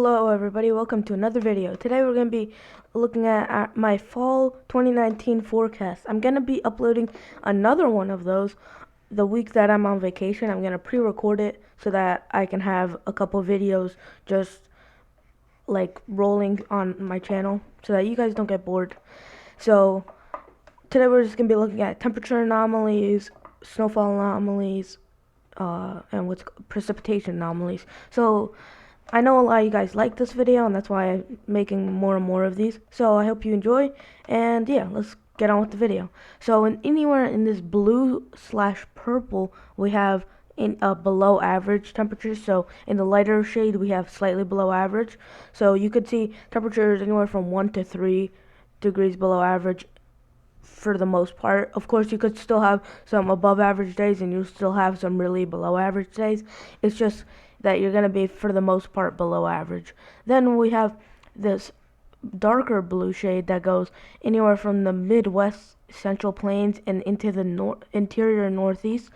Hello everybody, welcome to another video. Today we're going to be looking at my fall 2019 forecast. I'm going to be uploading another one of those the week that I'm on vacation. I'm going to pre-record it so that I can have a couple videos just like rolling on my channel so that you guys don't get bored. So today we're just going to be looking at temperature anomalies, snowfall anomalies, and precipitation anomalies. So I know a lot of you guys like this video, and that's why I'm making more and more of these. So I hope you enjoy, and yeah, let's get on with the video. So anywhere in this blue/purple, we have in below average temperatures. So in the lighter shade, we have slightly below average. So you could see temperatures anywhere from 1 to 3 degrees below average for the most part. Of course, you could still have some above average days, and you still have some really below average days. It's just that you're going to be, for the most part, below average. Then we have this darker blue shade that goes anywhere from the Midwest Central Plains and into the interior Northeast.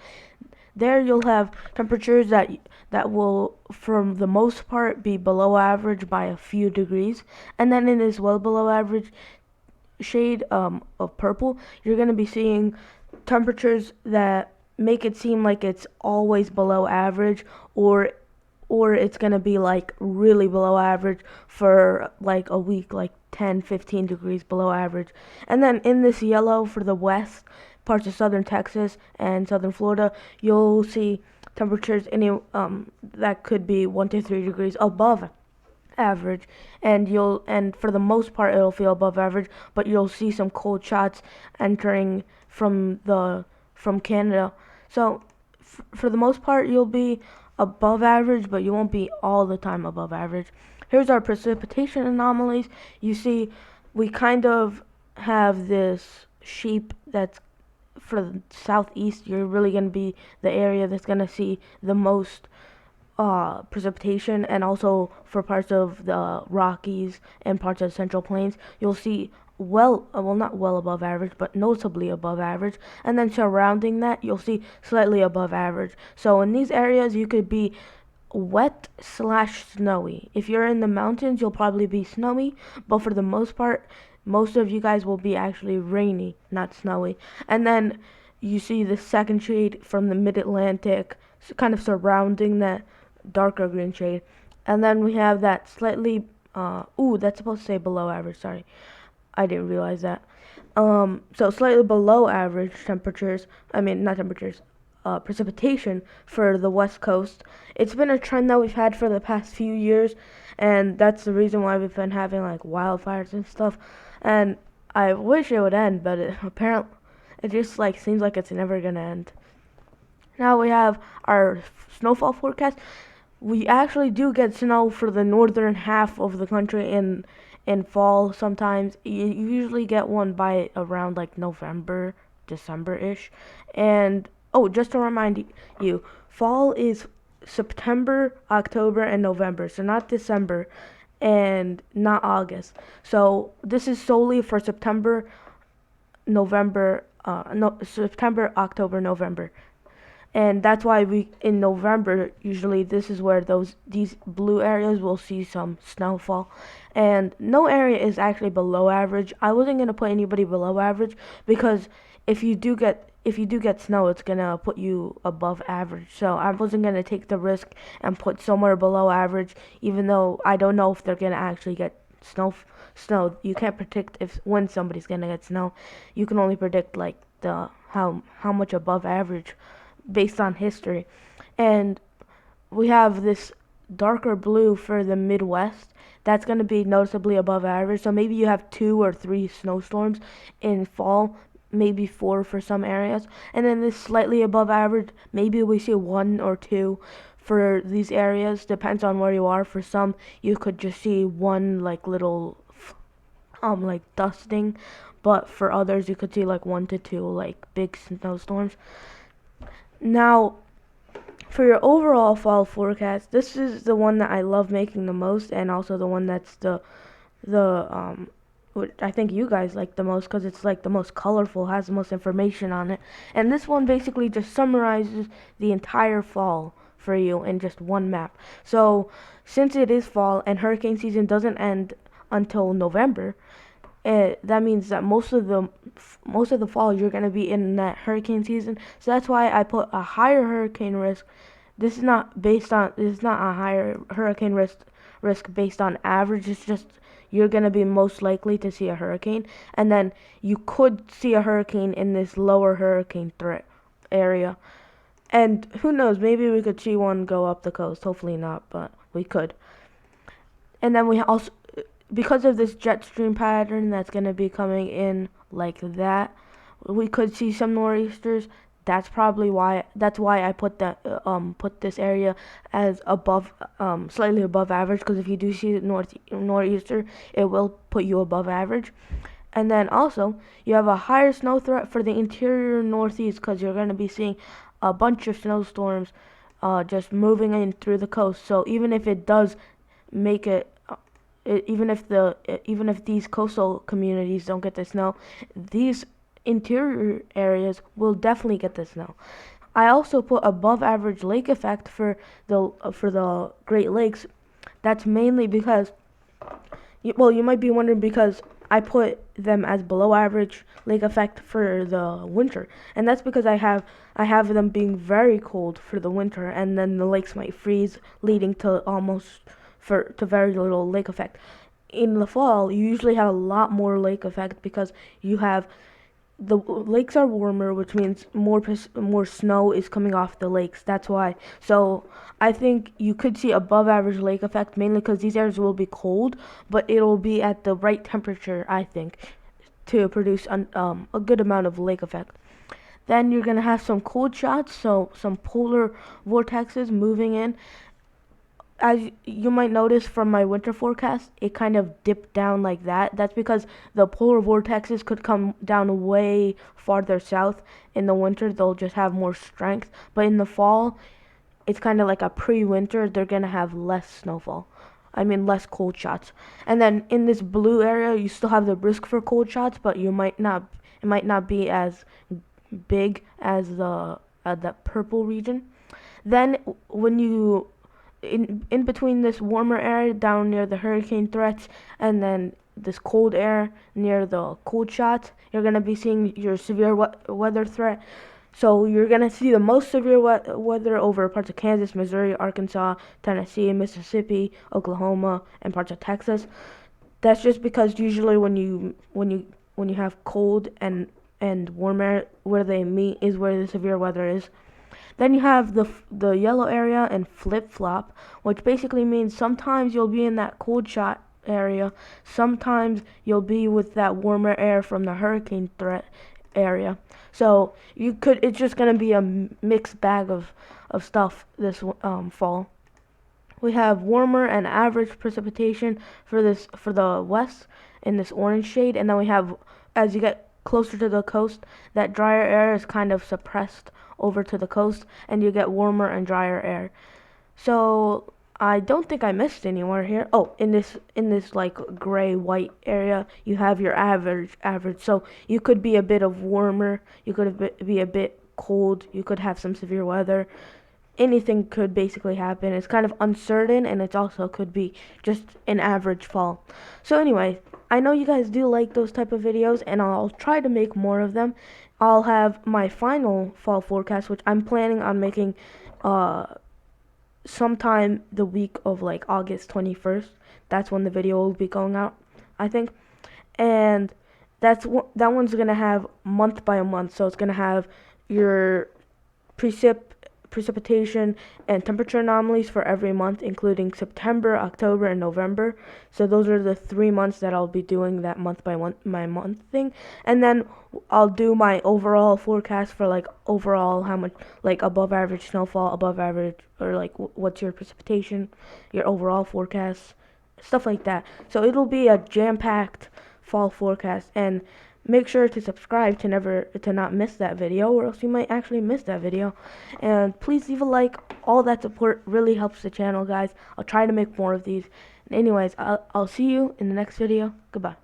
There you'll have temperatures that will, for the most part, be below average by a few degrees. And then in this well below average shade of purple, you're going to be seeing temperatures that make it seem like it's always below average, or it's going to be like really below average for like a week, like 10-15 degrees below average. And then in this yellow for the west parts of southern Texas and southern Florida, you'll see temperatures that could be 1 to 3 degrees above average, and for the most part it'll feel above average, but you'll see some cold shots entering from Canada. So for the most part you'll be above average, but you won't be all the time above average. Here's our precipitation anomalies. You see we kind of have this shape that's for the southeast. You're really going to be the area that's going to see the most precipitation, and also for parts of the Rockies and parts of the Central Plains, you'll see not well above average, but noticeably above average. And then surrounding that, you'll see slightly above average. So in these areas, you could be wet/snowy. If you're in the mountains, you'll probably be snowy, but for the most part, most of you guys will be actually rainy, not snowy. And then you see the second shade from the mid-Atlantic, kind of surrounding that darker green shade. And then we have that slightly that's supposed to say below average, sorry, I didn't realize that. So slightly below average temperatures, precipitation for the west coast. It's been a trend that we've had for the past few years, and that's the reason why we've been having like wildfires and stuff. And I wish it would end, but apparently it just like seems like it's never gonna end. Now we have our snowfall forecast. We actually do get snow for the northern half of the country in fall sometimes. You usually get one by around like November, December-ish. And just to remind you, fall is September, October, and November. So not December and not August. So this is solely for September, October, November. And that's why in November, usually this is where these blue areas will see some snowfall. And no area is actually below average. I wasn't going to put anybody below average, because if you do get snow, it's going to put you above average. So I wasn't going to take the risk and put somewhere below average, even though I don't know if they're going to actually get snow. You can't predict when somebody's going to get snow. You can only predict like how much above average based on history. And we have this darker blue for the Midwest. That's going to be noticeably above average. So maybe you have 2 or 3 snowstorms in fall, maybe 4 for some areas. And then this slightly above average, maybe we see 1 or 2 for these areas. Depends on where you are. For some, you could just see one like little like dusting, but for others you could see like 1 to 2 like big snowstorms. Now, for your overall fall forecast, this is the one that I love making the most, and also the one that's what I think you guys like the most, because it's like the most colorful, has the most information on it. And this one basically just summarizes the entire fall for you in just one map. So since it is fall and hurricane season doesn't end until November, that means that most of the fall you're gonna be in that hurricane season. So that's why I put a higher hurricane risk. This is not a higher hurricane risk based on average. It's just you're gonna be most likely to see a hurricane, and then you could see a hurricane in this lower hurricane threat area. And who knows, maybe we could see one go up the coast. Hopefully not, but we could. And then we also, because of this jet stream pattern that's going to be coming in like that, we could see some nor'easters. That's why I put put this area as above, slightly above average, because if you do see nor'easter, it will put you above average. And then also you have a higher snow threat for the interior northeast, because you're going to be seeing a bunch of snowstorms just moving in through the coast. So even if it does make it, even if these coastal communities don't get the snow, these interior areas will definitely get the snow. I also put above average lake effect for the Great Lakes. That's mainly because, well, you might be wondering, because I put them as below average lake effect for the winter, and that's because I have them being very cold for the winter, and then the lakes might freeze, leading to very little lake effect. In the fall, you usually have a lot more lake effect, because the lakes are warmer, which means more snow is coming off the lakes. That's why. So I think you could see above average lake effect, mainly because these areas will be cold, but it'll be at the right temperature, I think, to produce a good amount of lake effect. Then you're gonna have some cold shots, so some polar vortexes moving in. As you might notice from my winter forecast, it kind of dipped down like that. That's because the polar vortexes could come down way farther south. In the winter, they'll just have more strength. But in the fall, it's kind of like a pre-winter. They're going to have less snowfall. I mean, less cold shots. And then in this blue area, you still have the risk for cold shots, but it might not be as big as the purple region. Then when you in between this warmer air down near the hurricane threats and then this cold air near the cold shots, you're going to be seeing your severe weather threat. So you're going to see the most severe weather over parts of Kansas, Missouri, Arkansas, Tennessee, Mississippi, Oklahoma, and parts of Texas. That's just because usually when you have cold and warm air, where they meet is where the severe weather is. Then you have the yellow area and flip-flop, which basically means sometimes you'll be in that cold shot area, sometimes you'll be with that warmer air from the hurricane threat area. So it's just gonna be a mixed bag of stuff this fall. We have warmer and average precipitation for the west in this orange shade, and then we have, as you get closer to the coast, that drier air is kind of suppressed over to the coast, and you get warmer and drier air. So I don't think I missed anywhere here. Oh, in this like gray white area, you have your average. So you could be a bit of warmer, you could be a bit cold, you could have some severe weather. Anything could basically happen. It's kind of uncertain, and it also could be just an average fall. So anyway, I know you guys do like those type of videos, and I'll try to make more of them. I'll have my final fall forecast, which I'm planning on making sometime the week of like August 21st. That's when the video will be going out, I think. And that one's going to have month by month. So it's going to have your precipitation and temperature anomalies for every month, including September, October, and November. So those are the 3 months that I'll be doing that month by month thing. And then I'll do my overall forecast for like overall how much, like above average snowfall, above average, or like what's your precipitation, your overall forecast, stuff like that. So it'll be a jam-packed fall forecast, and make sure to subscribe to not miss that video, or else you might actually miss that video. And please leave a like. All that support really helps the channel, guys. I'll try to make more of these. And anyways, I'll see you in the next video. Goodbye.